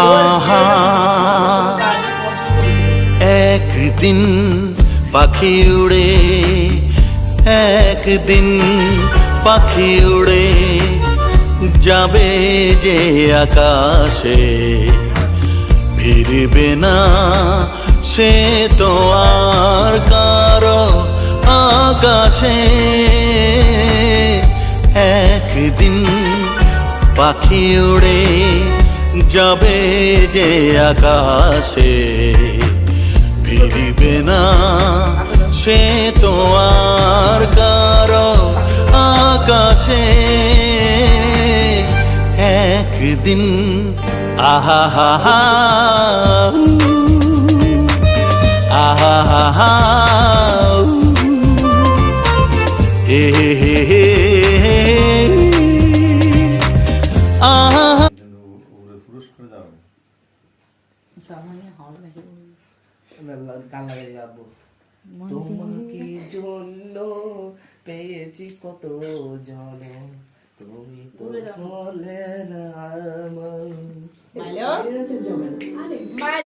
আহা একদিন পাখি উড়ে, একদিন পাখি উড়ে যাবে যে আকাশে, ফিরবে না সে তো আর কারো আকাশে। একদিন পাখি উড়ে যাবে যে আকাশে, ফিরবে না সে তো আর কারো আকাশে। একদিন আহা হা হা আহা হা হা হে হে হে তোমাকে জন্য পেয়েছি কত জন, তুমি তো হলে না আমার।